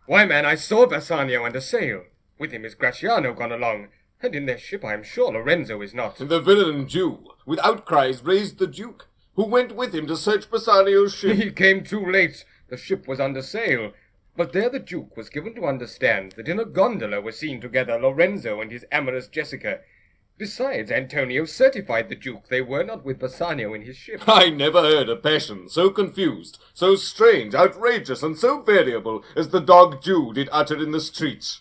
Why, man, I saw Bassanio under sail. With him is Gratiano gone along, and in their ship I am sure Lorenzo is not. And the villain Jew, with outcries, raised the Duke, who went with him to search Bassanio's ship. He came too late. The ship was under sail. But there the Duke was given to understand that in a gondola were seen together Lorenzo and his amorous Jessica. Besides, Antonio certified the Duke they were not with Bassanio in his ship. I never heard a passion so confused, so strange, outrageous, and so variable as the dog Jew did utter in the streets.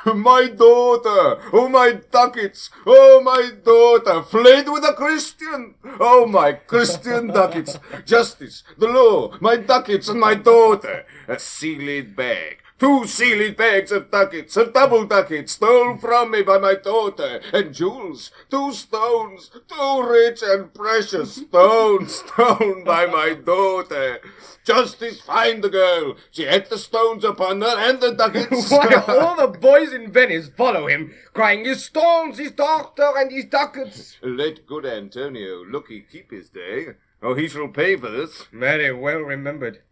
My daughter! Oh, my ducats! Oh, my daughter! Fled with a Christian! Oh, my Christian ducats! Justice, the law, my ducats, and my daughter! A sealed bag. 2 sealed bags of ducats, a double ducat, stole from me by my daughter, and jewels, 2 stones, 2 rich and precious stones, stolen by my daughter. Justice, find the girl. She had the stones upon her and the ducats. Why, all the boys in Venice follow him, crying, his stones, his daughter, and his ducats. Let good Antonio look-y keep his day, or he shall pay for this. Very well remembered.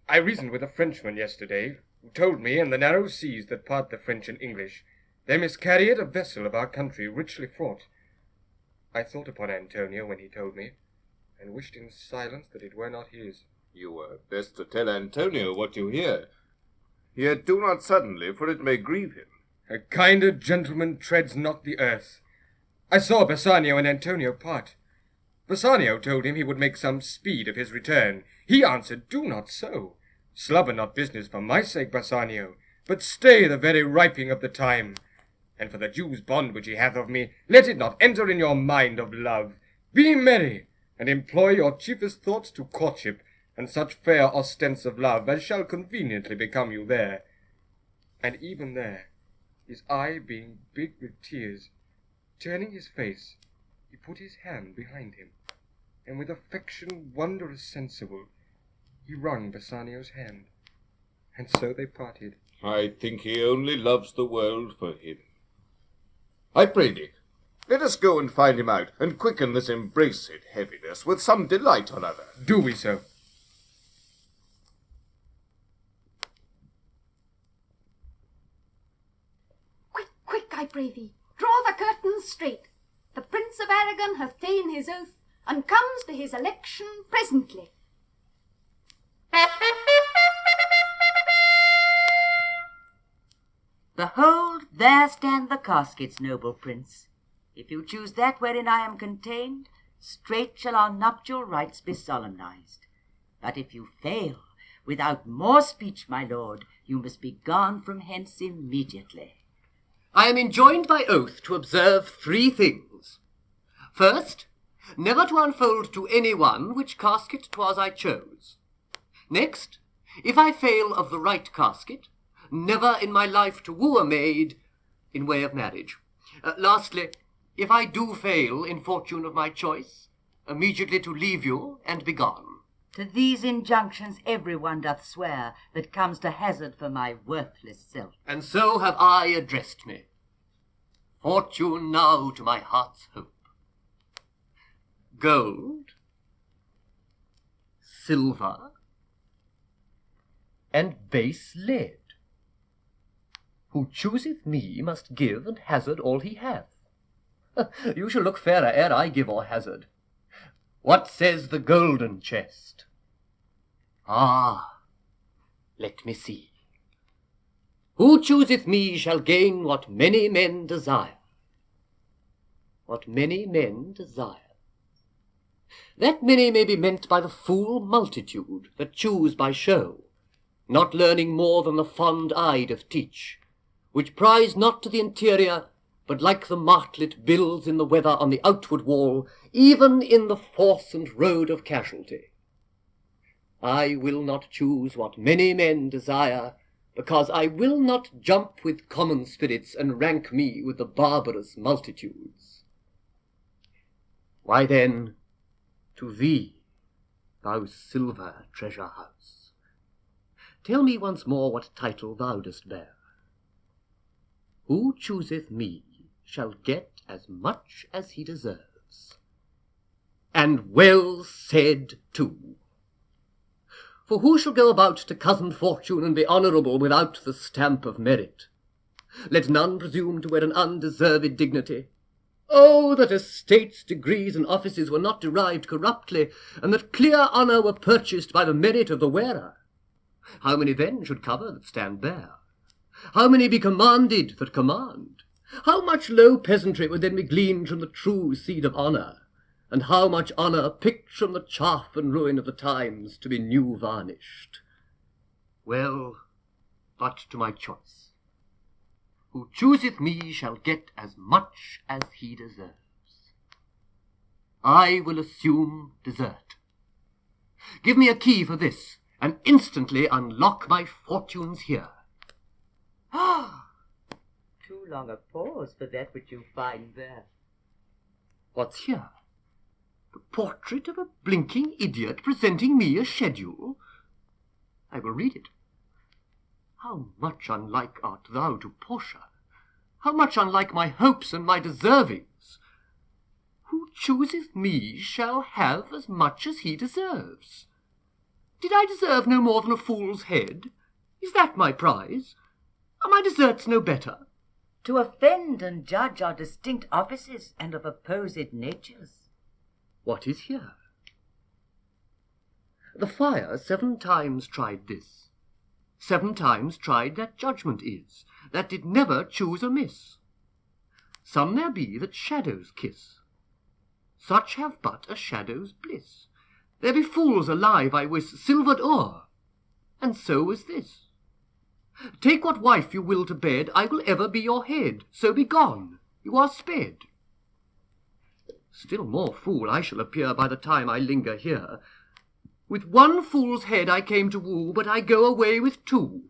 I reasoned with a Frenchman yesterday, who told me in the narrow seas that part the French and English, they miscarried a vessel of our country richly fraught. I thought upon Antonio when he told me, and wished in silence that it were not his. You were best to tell Antonio what you hear. Yet do not suddenly, for it may grieve him. A kinder gentleman treads not the earth. I saw Bassanio and Antonio part. Bassanio told him he would make some speed of his return. He answered, do not so. Slubber not business for my sake, Bassanio, but stay the very riping of the time. And for the Jew's bond which he hath of me, let it not enter in your mind of love. Be merry, and employ your chiefest thoughts to courtship, and such fair ostents of love as shall conveniently become you there. And even there, his eye being big with tears, turning his face, he put his hand behind him, and with affection wondrous sensible, he wrung Bassanio's hand, and so they parted. I think he only loves the world for him. I pray thee, let us go and find him out, and quicken this embraced heaviness with some delight or other. Do we so? Quick, I pray thee, draw the curtains straight. The Prince of Aragon hath ta'en his oath, and comes to his election presently. Behold, there stand the caskets, noble prince. If you choose that wherein I am contained, straight shall our nuptial rites be solemnized. But if you fail, without more speech, my lord, you must be gone from hence immediately. I am enjoined by oath to observe 3 things. First, never to unfold to any one which casket 'twas I chose. Next, if I fail of the right casket, never in my life to woo a maid in way of marriage. Lastly, if I do fail in fortune of my choice, immediately to leave you and be gone. To these injunctions every one doth swear that comes to hazard for my worthless self. And so have I addressed me. Fortune now to my heart's hope. Gold, silver, and base lead. Who chooseth me must give and hazard all he hath. You shall look fairer ere I give or hazard. What says the golden chest? Ah, let me see. Who chooseth me shall gain what many men desire. What many men desire. That many may be meant by the fool multitude that choose by show, not learning more than the fond-eye doth teach, which prize not to the interior, but like the martlet builds in the weather on the outward wall, even in the force and road of casualty. I will not choose what many men desire, because I will not jump with common spirits and rank me with the barbarous multitudes. Why then, to thee, thou silver treasure house, tell me once more what title thou dost bear. Who chooseth me shall get as much as he deserves. And well said too. For who shall go about to cozen fortune and be honourable without the stamp of merit? Let none presume to wear an undeserved dignity. Oh, that estates, degrees, and offices were not derived corruptly, and that clear honour were purchased by the merit of the wearer! How many then should cover that stand bare? How many be commanded that command? How much low peasantry would then be gleaned from the true seed of honour? And how much honour picked from the chaff and ruin of the times to be new varnished? Well, but to my choice. Who chooseth me shall get as much as he deserves. I will assume desert. Give me a key for this, and instantly unlock my fortunes here. Ah, too long a pause for that which you find there. What's here? The portrait of a blinking idiot presenting me a schedule? I will read it. How much unlike art thou to Portia? How much unlike my hopes and my deservings? Who chooseth me shall have as much as he deserves. Did I deserve no more than a fool's head? Is that my prize? Are my deserts no better? To offend and judge are distinct offices and of opposed natures. What is here? The fire 7 times tried this. 7 times tried that judgment is, that did never choose amiss. Some there be that shadows kiss. Such have but a shadow's bliss. There be fools alive, I wis, silvered o'er, and so is this. Take what wife you will to bed, I will ever be your head, so be gone, you are sped. Still more fool I shall appear by the time I linger here. With 1 fool's head I came to woo, but I go away with 2.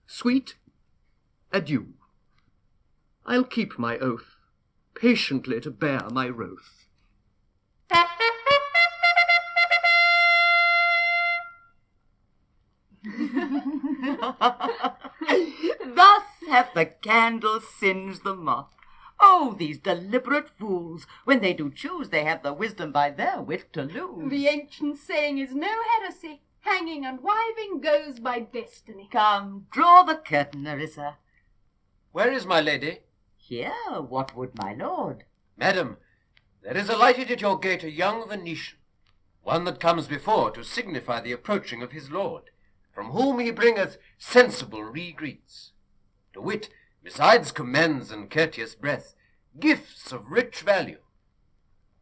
Sweet, adieu. I'll keep my oath, patiently to bear my wrath. Thus hath the candle singed the moth. Oh, these deliberate fools! When they do choose, they have the wisdom by their wit to lose. The ancient saying is no heresy. Hanging and wiving goes by destiny. Come, draw the curtain, Nerissa. Where is my lady? Here, what would my lord? Madam, there is alighted at your gate a young Venetian, one that comes before to signify the approaching of his lord, from whom he bringeth sensible regreets. To wit, besides commends and courteous breath, gifts of rich value.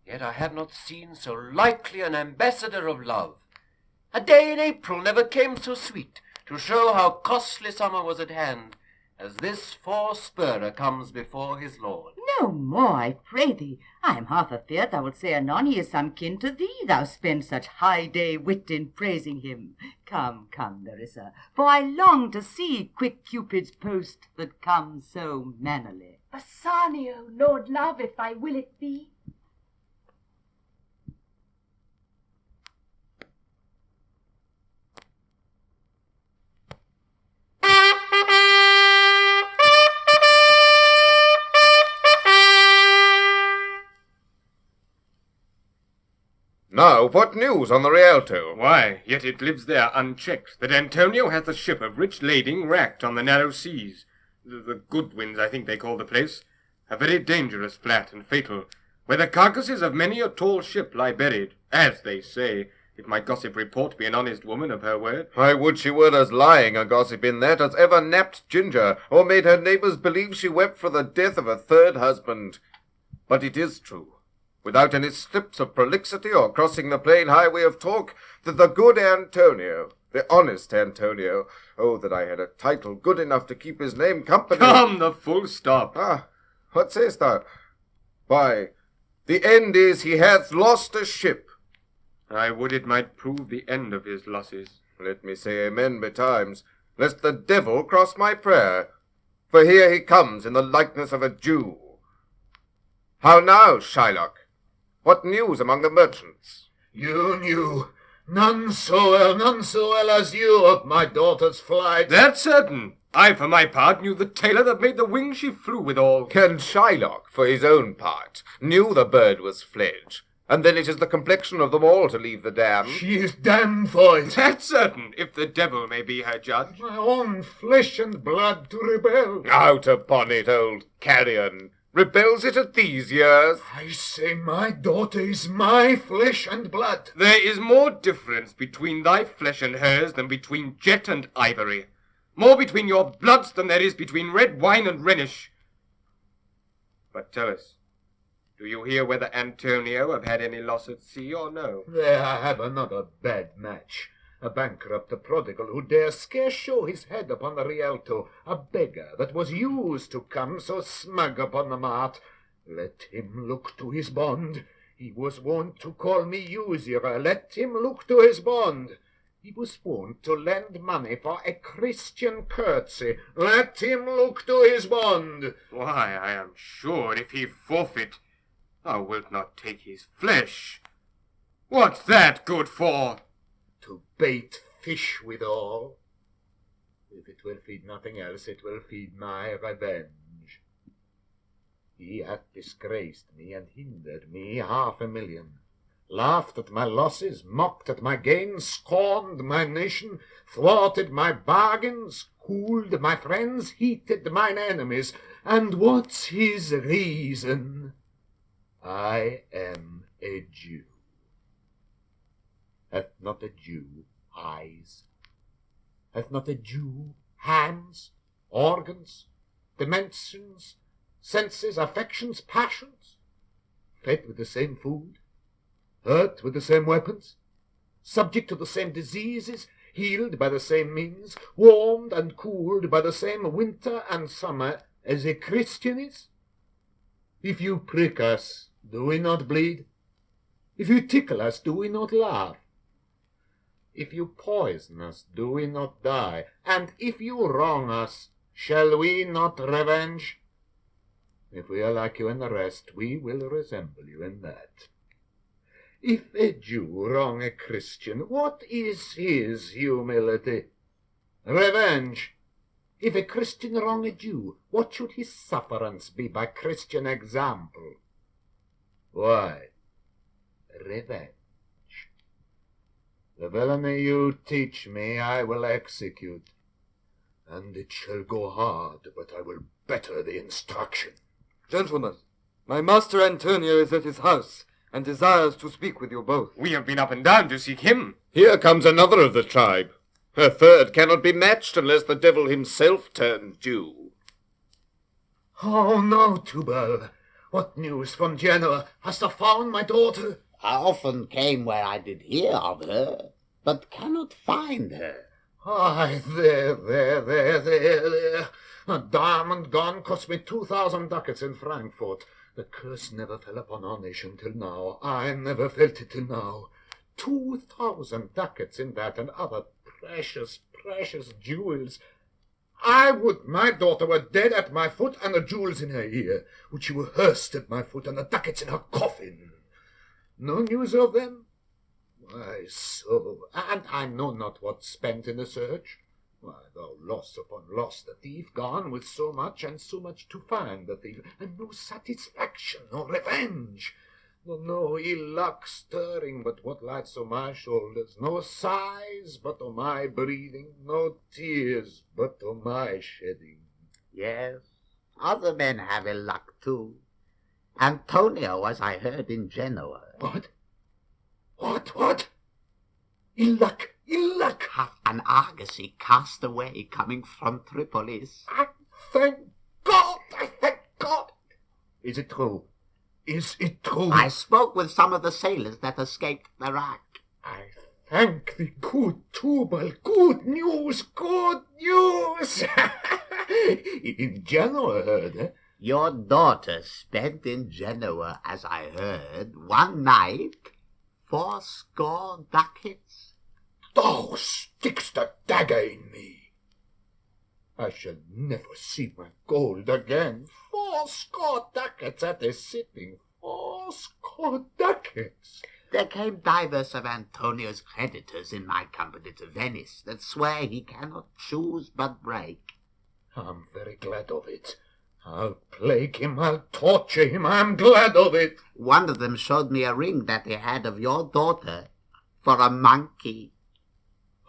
Yet I have not seen so likely an ambassador of love. A day in April never came so sweet, to show how costly summer was at hand, as this forespurrer comes before his lord. No more, I pray thee. I am half afeard thou wilt say anon he is some kin to thee, thou spend such high day wit in praising him. Come, come, Nerissa, for I long to see quick Cupid's post that comes so mannerly. Bassanio, Lord Love, if thy will it be. Now, what news on the Rialto? Why, yet it lives there unchecked, that Antonio hath a ship of rich lading wracked on the narrow seas. The good winds, I think they call the place. A very dangerous flat and fatal, where the carcasses of many a tall ship lie buried, as they say, if my gossip report be an honest woman of her word. I would she were as lying a gossip in that as ever napped ginger, or made her neighbours believe she wept for the death of a 3rd husband. But it is true, without any slips of prolixity or crossing the plain highway of talk, that the good Antonio, the honest Antonio, oh, that I had a title good enough to keep his name company. Come, the full stop. Ah, what say'st thou? Why, the end is he hath lost a ship. I would it might prove the end of his losses. Let me say amen betimes, lest the devil cross my prayer. For here he comes in the likeness of a Jew. How now, Shylock? What news among the merchants? You knew none so well as you of my daughter's flight. That's certain. I, for my part, knew the tailor that made the wings she flew withal. And Shylock, for his own part, knew the bird was fledged, And then it is the complexion of them all to leave the dam. She is damned for it. That's certain, if the devil may be her judge. My own flesh and blood to rebel. Out upon it, old carrion. Rebels it at these years? I say my daughter is my flesh and blood. There is more difference between thy flesh and hers than between jet and ivory. More between your bloods than there is between red wine and Rhenish. But tell us, do you hear whether Antonio have had any loss at sea or no? There I have another bad match. A bankrupt, a prodigal, who dare scarce show his head upon the Rialto, a beggar that was used to come so smug upon the mart. Let him look to his bond. He was wont to call me usurer. Let him look to his bond. He was wont to lend money for a Christian courtesy. Let him look to his bond. Why, I am sure if he forfeit, thou wilt not take his flesh. What's that good for? To bait fish withal. If it will feed nothing else, it will feed my revenge. He hath disgraced me and hindered me 500,000, laughed at my losses, mocked at my gains, scorned my nation, thwarted my bargains, cooled my friends, heated mine enemies. And what's his reason? I am a Jew. Hath not a Jew eyes? Hath not a Jew hands, organs, dimensions, senses, affections, passions? Fed with the same food, hurt with the same weapons, subject to the same diseases, healed by the same means, warmed and cooled by the same winter and summer as a Christian is? If you prick us, do we not bleed? If you tickle us, do we not laugh? If you poison us, do we not die? And if you wrong us, shall we not revenge? If we are like you in the rest, we will resemble you in that. If a Jew wrong a Christian, what is his humility? Revenge. If a Christian wrong a Jew, what should his sufferance be by Christian example? Why, revenge. The villainy you teach me I will execute, and it shall go hard, but I will better the instruction. Gentlemen, my master Antonio is at his house, and desires to speak with you both. We have been up and down to seek him. Here comes another of the tribe. Her third cannot be matched unless the devil himself turn Jew. Oh, no, Tubal. What news from Genoa? Hast thou found my daughter? I often came where I did hear of her, but cannot find her. Aye, there. A diamond gone cost me 2,000 ducats in Frankfurt. The curse never fell upon our nation till now. I never felt it till now. 2,000 ducats in that and other precious jewels. I would my daughter were dead at my foot and the jewels in her ear. Would she were hearsed at my foot and the ducats in her coffin. No news of them? Why so? And I know not what spent in the search. Why, though loss upon loss, the thief gone with so much and so much to find the thief, and no satisfaction, no revenge. No ill luck stirring but what lights on my shoulders, no sighs but on my breathing, no tears but on my shedding. Yes, other men have ill luck too. Antonio, as I heard in Genoa. What? Ill luck! Hath an argosy cast away coming from Tripolis. I thank God! Is it true? I spoke with some of the sailors that escaped the wreck. I thank thee, good Tubal. Good news! In Genoa, heard, eh? Your daughter spent in Genoa, as I heard, one night 80 ducats. Thou stick'st a dagger in me. I shall never see my gold again. 80 ducats at a sitting. 80 ducats. There came divers of Antonio's creditors in my company to Venice that swear he cannot choose but break. I'm very glad of it. I'll plague him, I'll torture him, I'm glad of it. One of them showed me a ring that they had of your daughter for a monkey.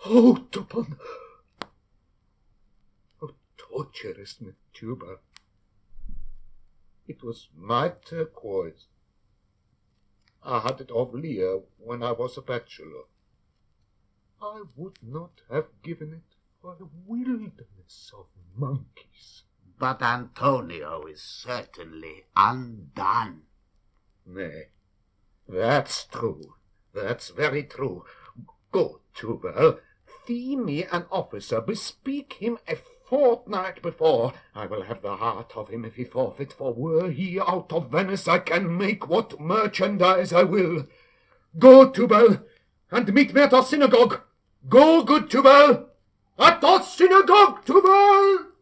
Oh, Tupon! Oh, torturous Matuba. It was my turquoise. I had it of Leah when I was a bachelor. I would not have given it for a wilderness of monkeys. But Antonio is certainly undone. Nay, that's true. That's very true. Go, Tubal, fee me an officer, bespeak him a fortnight before. I will have the heart of him if he forfeit, for were he out of Venice, I can make what merchandise I will. Go, Tubal, and meet me at our synagogue. Go, good Tubal, at our synagogue, Tubal!